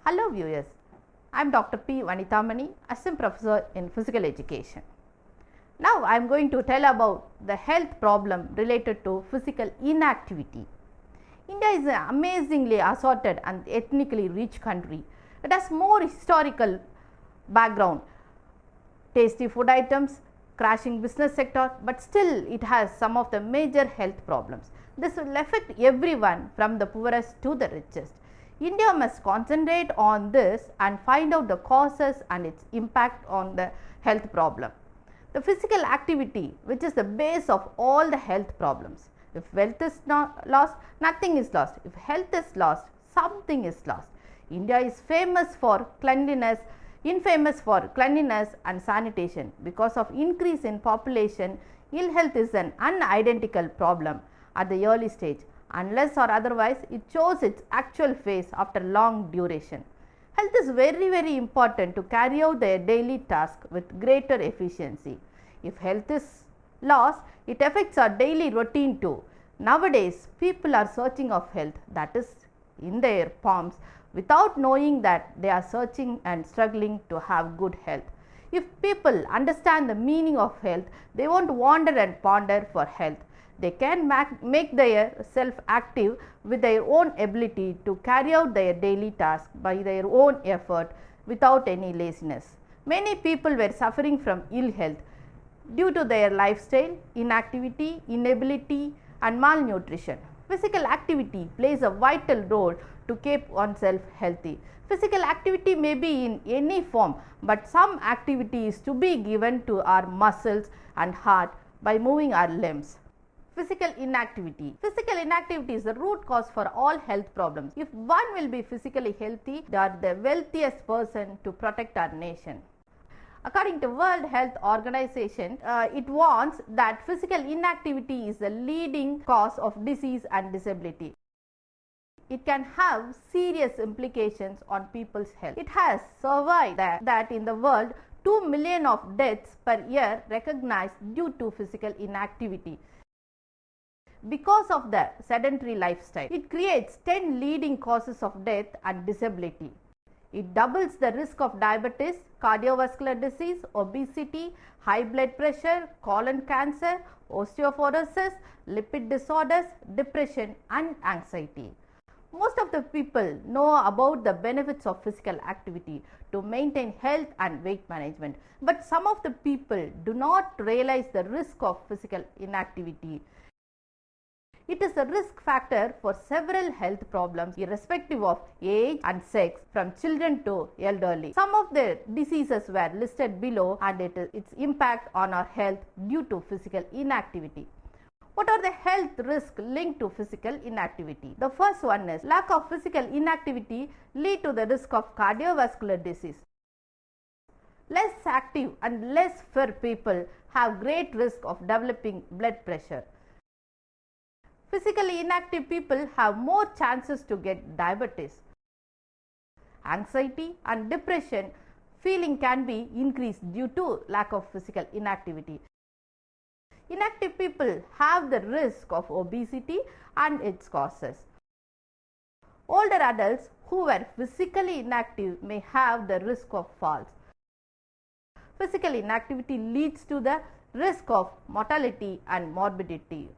Hello viewers, I am Dr. P. Vanithamani, Assistant Professor in Physical Education. Now I am going to tell about the health problem related to physical inactivity. India is an amazingly assorted and ethnically rich country. It has more historical background, tasty food items, crashing business sector, but still it has some of the major health problems. This will affect everyone from the poorest to the richest. India must concentrate on this and find out the causes and its impact on the health problem. The physical activity, which is the base of all the health problems. If wealth is not lost, nothing is lost. If health is lost, something is lost. India is famous for cleanliness, infamous for cleanliness and sanitation. Because of increase in population, ill health is an unidentical problem at the early stage. Unless or otherwise, it shows its actual face after long duration. Health is very important to carry out their daily task with greater efficiency. If health is lost, it affects our daily routine too. Nowadays, people are searching of health, that is in their palms, without knowing that they are searching and struggling to have good health. If people understand the meaning of health, they won't wander and ponder for health. They can make their self active with their own ability to carry out their daily task by their own effort without any laziness. Many people were suffering from ill health due to their lifestyle, inactivity, inability and malnutrition. Physical activity plays a vital role to keep oneself healthy. Physical activity may be in any form, but some activity is to be given to our muscles and heart by moving our limbs. Physical inactivity. Physical inactivity is the root cause for all health problems. If one will be physically healthy, they are the wealthiest person to protect our nation. According to World Health Organization, it warns that physical inactivity is the leading cause of disease and disability. It can have serious implications on people's health. It has surveyed that in the world, 2 million of deaths per year recognized due to physical inactivity. Because of the sedentary lifestyle, it creates 10 leading causes of death and disability. It doubles the risk of diabetes, cardiovascular disease, obesity, high blood pressure, colon cancer, osteoporosis, lipid disorders, depression and anxiety. Most of the people know about the benefits of physical activity to maintain health and weight management, but some of the people do not realize the risk of physical inactivity. It is a risk factor for several health problems irrespective of age and sex, from children to elderly. Some of the diseases were listed below and its impact on our health due to physical inactivity. What are the health risks linked to physical inactivity? The first one is lack of physical inactivity lead to the risk of cardiovascular disease. Less active and less fit people have great risk of developing blood pressure. Physically inactive people have more chances to get diabetes. Anxiety and depression feeling can be increased due to lack of physical inactivity. Inactive people have the risk of obesity and its causes. Older adults who were physically inactive may have the risk of falls. Physical inactivity leads to the risk of mortality and morbidity.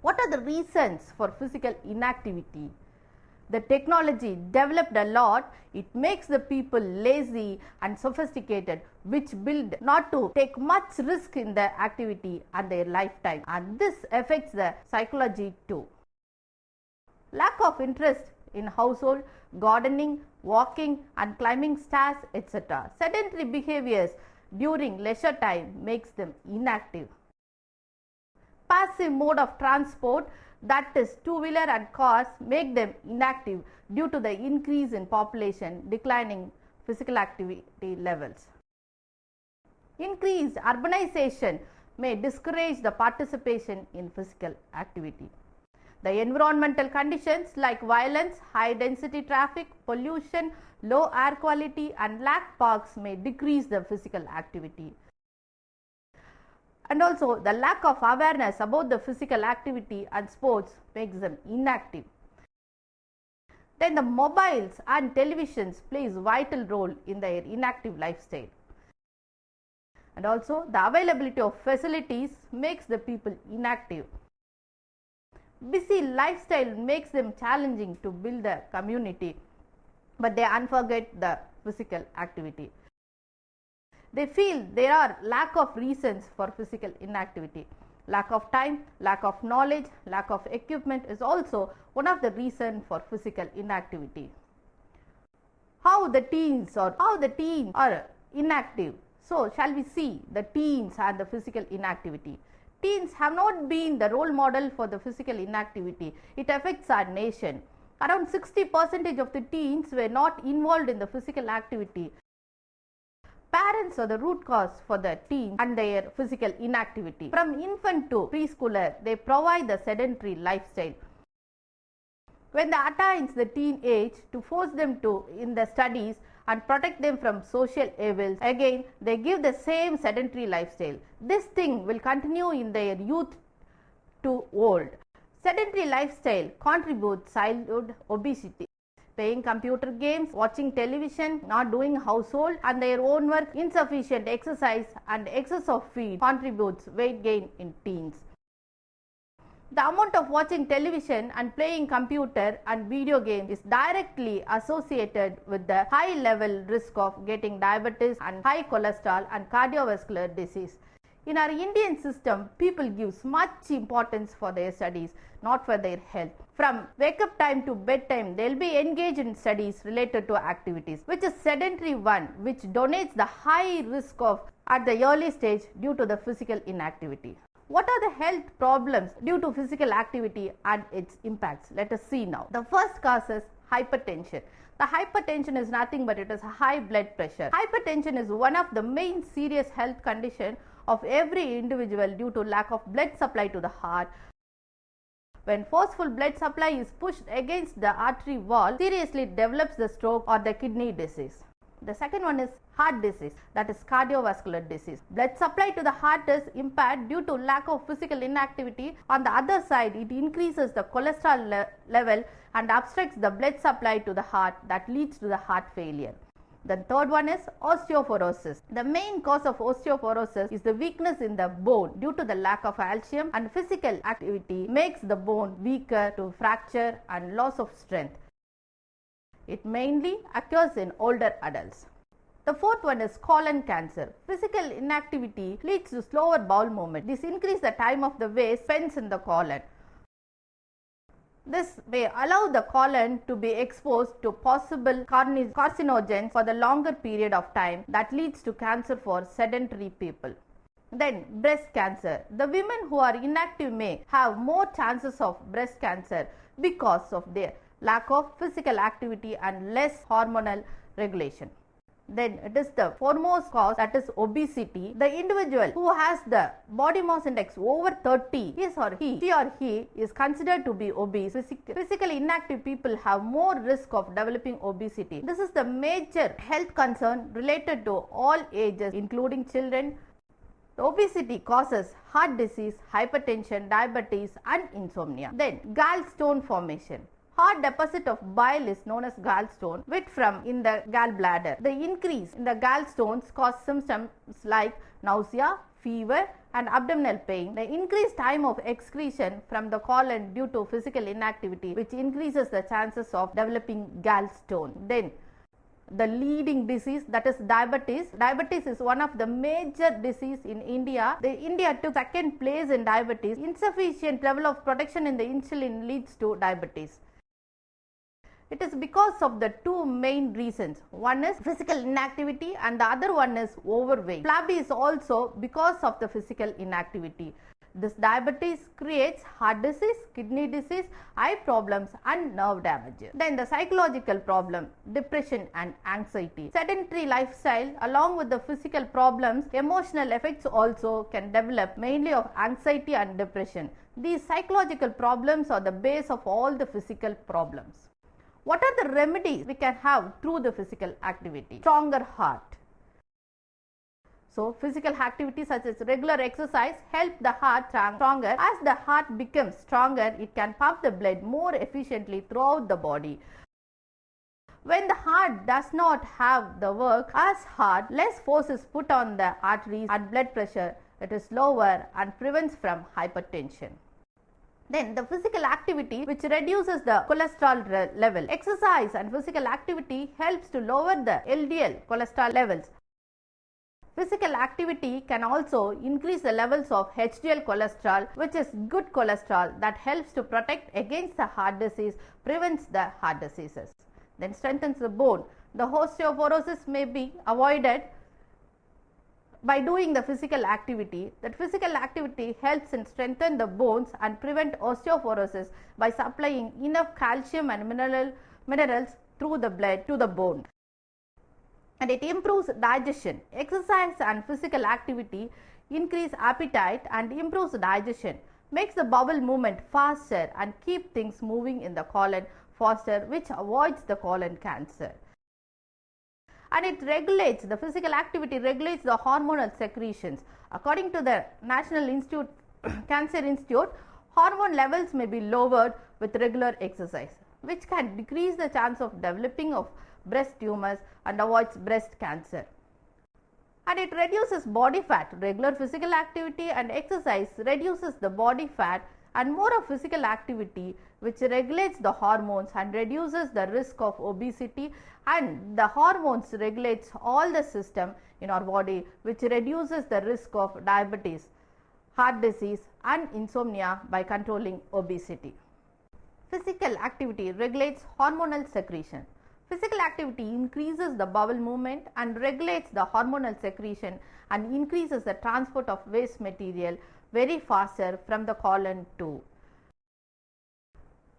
What are the reasons for physical inactivity? The technology developed a lot, it makes the people lazy and sophisticated, which build not to take much risk in the activity and their lifetime, and this affects the psychology too. Lack of interest in household, gardening, walking and climbing stairs, etc. Sedentary behaviors during leisure time makes them inactive. Passive mode of transport, that is two-wheeler and cars, make them inactive due to the increase in population, declining physical activity levels. Increased urbanization may discourage the participation in physical activity. The environmental conditions like violence, high density traffic, pollution, low air quality and lack parks may decrease the physical activity. And also the lack of awareness about the physical activity and sports makes them inactive. Then the mobiles and televisions plays vital role in their inactive lifestyle. And also the availability of facilities makes the people inactive. Busy lifestyle makes them challenging to build a community, but they unforget the physical activity. They feel there are lack of reasons for physical inactivity. Lack of time, lack of knowledge, lack of equipment is also one of the reasons for physical inactivity. How the teens are inactive. So shall we see the teens and the physical inactivity. Teens have not been the role model for the physical inactivity. It affects our nation. Around 60% of the teens were not involved in the physical activity. Parents are the root cause for the teens and their physical inactivity. From infant to preschooler, they provide the sedentary lifestyle. When they attains the teen age, to force them to in the studies and protect them from social evils, again they give the same sedentary lifestyle. This thing will continue in their youth to old. Sedentary lifestyle contributes childhood obesity. Playing computer games, watching television, not doing household and their own work, insufficient exercise and excess of feed contributes weight gain in teens. The amount of watching television and playing computer and video games is directly associated with the high level risk of getting diabetes and high cholesterol and cardiovascular disease. In our Indian system, people give much importance for their studies, not for their health. From wake up time to bedtime, they will be engaged in studies related to activities, which is sedentary one, which donates the high risk of at the early stage due to the physical inactivity. What are the health problems due to physical activity and its impacts? Let us see now. The first cause is hypertension. The hypertension is nothing but it is high blood pressure. Hypertension is one of the main serious health conditions of every individual due to lack of blood supply to the heart. When forceful blood supply is pushed against the artery wall, seriously develops the stroke or the kidney disease. The second one is heart disease, that is cardiovascular disease. Blood supply to the heart is impaired due to lack of physical inactivity. On the other side, it increases the cholesterol level and obstructs the blood supply to the heart, that leads to the heart failure. The third one is osteoporosis. The main cause of osteoporosis is the weakness in the bone due to the lack of calcium, and physical activity makes the bone weaker to fracture and loss of strength. It mainly occurs in older adults. The fourth one is colon cancer. Physical inactivity leads to slower bowel movement. This increases the time of the waste spent in the colon. This may allow the colon to be exposed to possible carcinogens for the longer period of time, that leads to cancer for sedentary people. Then breast cancer. The women who are inactive may have more chances of breast cancer because of their lack of physical activity and less hormonal regulation. Then it is the foremost cause, that is obesity. The individual who has the body mass index over 30, she or he is considered to be obese. Physically inactive people have more risk of developing obesity. This is the major health concern related to all ages, including children. The obesity causes heart disease, hypertension, diabetes and insomnia. Then gallstone formation. Hard deposit of bile is known as gallstone, which from in the gallbladder. The increase in the gallstones cause symptoms like nausea, fever and abdominal pain. The increased time of excretion from the colon due to physical inactivity, which increases the chances of developing gallstone. Then the leading disease, that is diabetes. Diabetes is one of the major disease in India. India took second place in diabetes. Insufficient level of protection in the insulin leads to diabetes. It is because of the two main reasons. One is physical inactivity and the other one is overweight. Flabby is also because of the physical inactivity. This diabetes creates heart disease, kidney disease, eye problems and nerve damage. Then the psychological problem, depression and anxiety. Sedentary lifestyle along with the physical problems, emotional effects also can develop, mainly of anxiety and depression. These psychological problems are the base of all the physical problems. What are the remedies we can have through the physical activity? Stronger heart. So, physical activity such as regular exercise help the heart stronger. As the heart becomes stronger, it can pump the blood more efficiently throughout the body. When the heart does not have the work as hard, less force is put on the arteries and blood pressure it is lower and prevents from hypertension. Then the physical activity which reduces the cholesterol level. Exercise and physical activity helps to lower the LDL cholesterol levels. Physical activity can also increase the levels of HDL cholesterol, which is good cholesterol that helps to protect against the heart disease, prevents the heart diseases. Then strengthens the bone. The osteoporosis may be avoided by doing the physical activity. That physical activity helps in strengthen the bones and prevent osteoporosis by supplying enough calcium and minerals through the blood to the bone. And it improves digestion. Exercise and physical activity increase appetite and improves digestion, makes the bowel movement faster and keep things moving in the colon faster, which avoids the colon cancer. And it regulates, the physical activity regulates the hormonal secretions. According to the National Cancer Institute, hormone levels may be lowered with regular exercise, which can decrease the chance of developing of breast tumors and avoids breast cancer. And it reduces body fat. Regular physical activity and exercise reduces the body fat, and more of physical activity which regulates the hormones and reduces the risk of obesity, and the hormones regulates all the system in our body, which reduces the risk of diabetes, heart disease and insomnia by controlling obesity. Physical activity regulates hormonal secretion. Physical activity increases the bowel movement and regulates the hormonal secretion and increases the transport of waste material very faster from the colon to.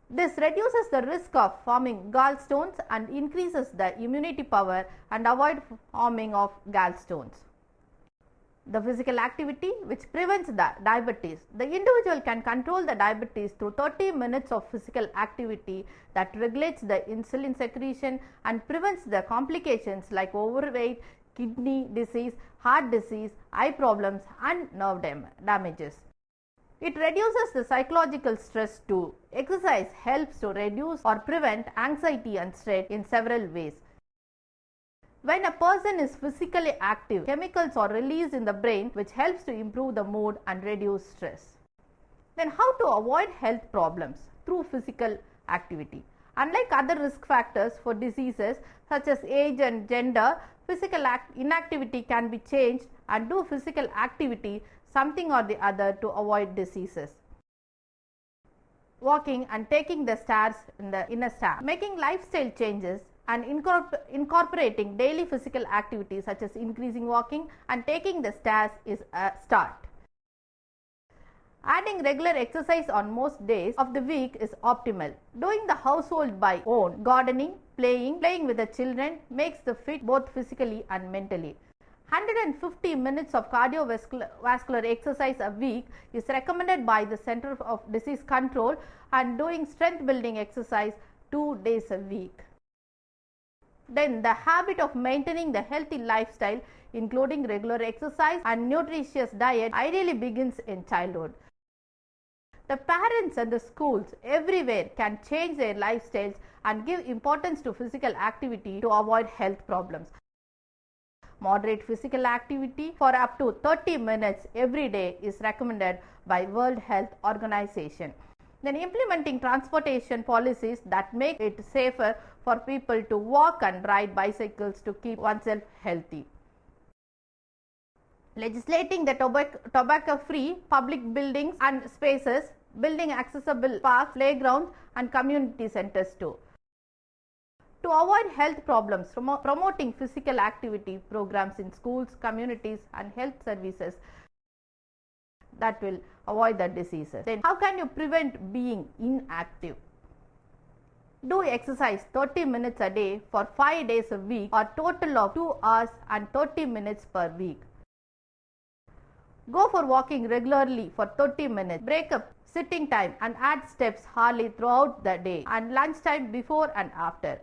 This reduces the risk of forming gallstones and increases the immunity power and avoid forming of gallstones. The physical activity which prevents the diabetes. The individual can control the diabetes through 30 minutes of physical activity that regulates the insulin secretion and prevents the complications like overweight, kidney disease, heart disease, eye problems and nerve damages. It reduces the psychological stress too. Exercise helps to reduce or prevent anxiety and stress in several ways. When a person is physically active, chemicals are released in the brain which helps to improve the mood and reduce stress. Then how to avoid health problems? Through physical activity. Unlike other risk factors for diseases such as age and gender, physical inactivity can be changed, and do physical activity something or the other to avoid diseases. Walking and taking the stairs in the inner stair. Making lifestyle changes and incorporating daily physical activities such as increasing walking and taking the stairs is a start. Adding regular exercise on most days of the week is optimal. Doing the household by own, gardening, playing with the children makes the fit both physically and mentally. 150 minutes of cardiovascular exercise a week is recommended by the Center of Disease Control, and doing strength building exercise 2 days a week. Then the habit of maintaining the healthy lifestyle, including regular exercise and nutritious diet, ideally begins in childhood. The parents and the schools everywhere can change their lifestyles and give importance to physical activity to avoid health problems. Moderate physical activity for up to 30 minutes every day is recommended by World Health Organization. Then implementing transportation policies that make it safer for people to walk and ride bicycles to keep oneself healthy. Legislating the tobacco-free public buildings and spaces, building accessible parks, playgrounds and community centers too. To avoid health problems, promoting physical activity programs in schools, communities and health services that will avoid the diseases. Then how can you prevent being inactive? Do exercise 30 minutes a day for 5 days a week, or total of 2 hours and 30 minutes per week. Go for walking regularly for 30 minutes. Break up sitting time and add steps hourly throughout the day and lunchtime before and after.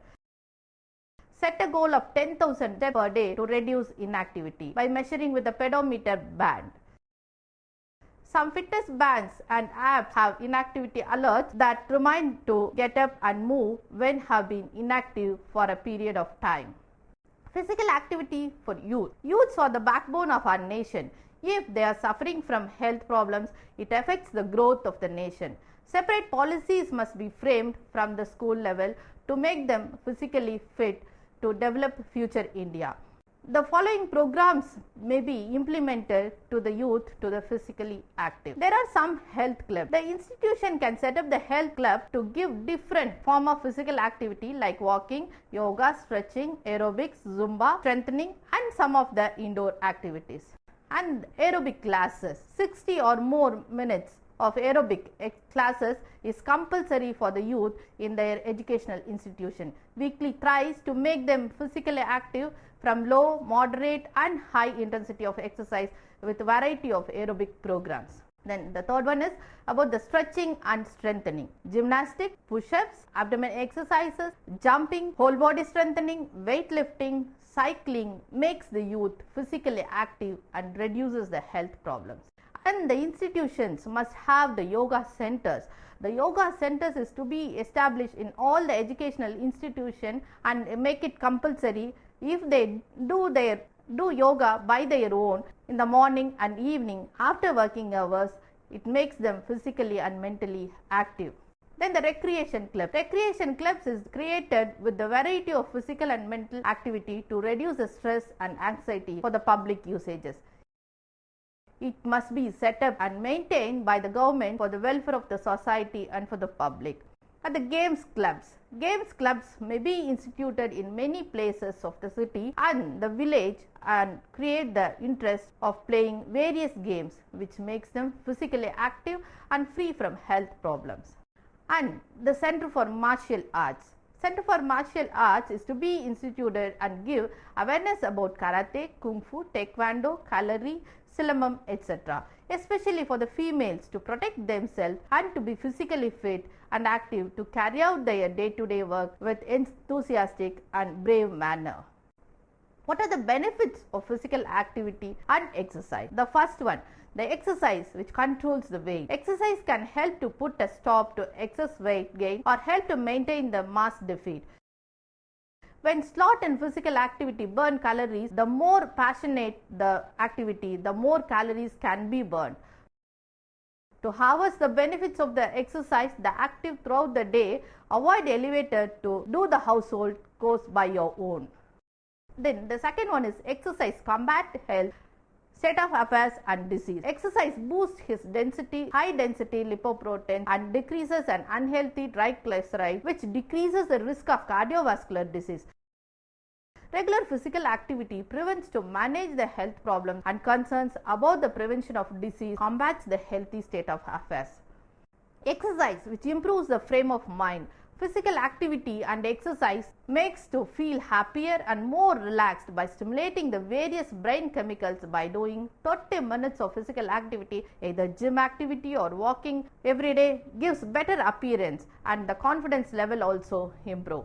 Set a goal of 10,000 steps per day to reduce inactivity by measuring with a pedometer band. Some fitness bands and apps have inactivity alerts that remind to get up and move when have been inactive for a period of time. Physical activity for youth. Youths are the backbone of our nation. If they are suffering from health problems, it affects the growth of the nation. Separate policies must be framed from the school level to make them physically fit to develop future India. The following programs may be implemented to the youth to the physically active. There are some health clubs. The institution can set up the health club to give different form of physical activity like walking, yoga, stretching, aerobics, Zumba, strengthening and some of the indoor activities. And aerobic classes, 60 or more minutes of aerobic classes is compulsory for the youth in their educational institution. Weekly thrice to make them physically active from low, moderate and high intensity of exercise with variety of aerobic programs. Then the third one is about the stretching and strengthening. Gymnastics, push-ups, abdomen exercises, jumping, whole body strengthening, weightlifting, cycling makes the youth physically active and reduces the health problems. And the institutions must have the yoga centers. The yoga centers is to be established in all the educational institutions and make it compulsory. If they do yoga by their own in the morning and evening after working hours, it makes them physically and mentally active. Then the recreation club. Recreation clubs is created with the variety of physical and mental activity to reduce the stress and anxiety for the public usages. It must be set up and maintained by the government for the welfare of the society and for the public. And the games clubs. Games clubs may be instituted in many places of the city and the village and create the interest of playing various games which makes them physically active and free from health problems. And the Center for Martial Arts. Center for Martial Arts is to be instituted and give awareness about karate, kung fu, taekwondo, kalari, silambam, etc. especially for the females to protect themselves and to be physically fit and active to carry out their day-to-day work with enthusiastic and brave manner. What are the benefits of physical activity and exercise? The first one, the exercise which controls the weight. Exercise can help to put a stop to excess weight gain or help to maintain the mass defeat. When slot and physical activity burn calories, the more passionate the activity, the more calories can be burned. To harvest the benefits of the exercise, the active throughout the day, avoid elevator to do the household chores by your own. Then the second one is exercise combat health, state of affairs and disease. Exercise boosts his density, high density lipoprotein and decreases an unhealthy triglyceride which decreases the risk of cardiovascular disease. Regular physical activity prevents to manage the health problems and concerns about the prevention of disease, combats the healthy state of affairs. Exercise which improves the frame of mind. Physical activity and exercise makes to feel happier and more relaxed by stimulating the various brain chemicals by doing 30 minutes of physical activity, either gym activity or walking every day gives better appearance and the confidence level also improve.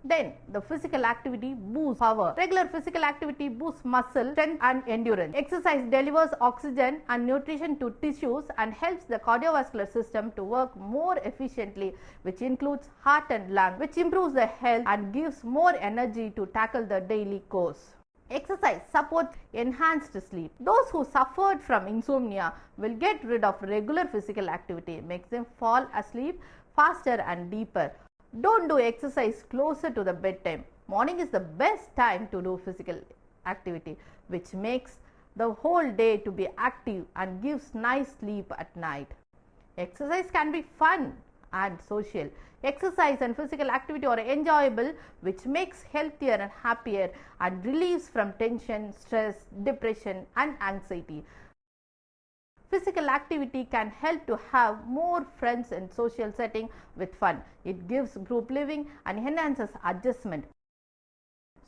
Then the physical activity boosts power. Regular physical activity boosts muscle strength and endurance. Exercise delivers oxygen and nutrition to tissues and helps the cardiovascular system to work more efficiently, which includes heart and lung, which improves the health and gives more energy to tackle the daily course. Exercise supports enhanced sleep. Those who suffered from insomnia will get rid of regular physical activity, makes them fall asleep faster and deeper. Don't do exercise closer to the bedtime. Morning is the best time to do physical activity, which makes the whole day to be active and gives nice sleep at night. Exercise can be fun and social. Exercise and physical activity are enjoyable, which makes healthier and happier and relieves from tension, stress, depression and anxiety. Physical activity can help to have more friends in social setting with fun. It gives group living and enhances adjustment.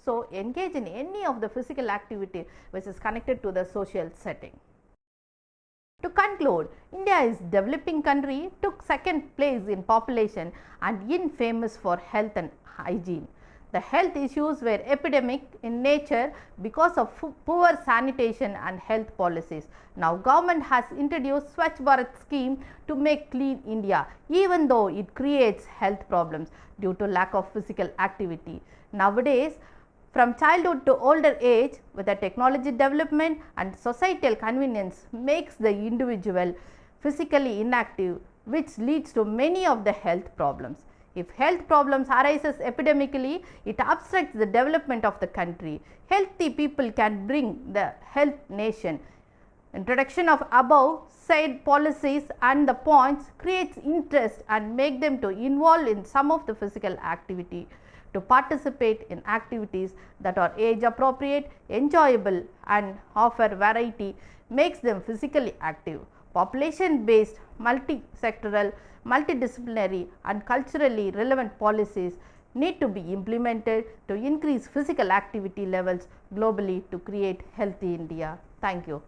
So engage in any of the physical activity which is connected to the social setting. To conclude, India is developing country, took second place in population and infamous for health and hygiene. The health issues were epidemic in nature because of poor sanitation and health policies. Now government has introduced Swachh Bharat scheme to make clean India, even though it creates health problems due to lack of physical activity. Nowadays, from childhood to older age, with the technology development and societal convenience makes the individual physically inactive, which leads to many of the health problems. If health problems arises epidemically, it obstructs the development of the country. Healthy people can bring the health nation. Introduction of above said policies and the points creates interest and make them to involve in some of the physical activity, to participate in activities that are age appropriate, enjoyable and offer variety, makes them physically active. Population based, multi-sectoral, multidisciplinary and culturally relevant policies need to be implemented to increase physical activity levels globally to create healthy India. Thank you.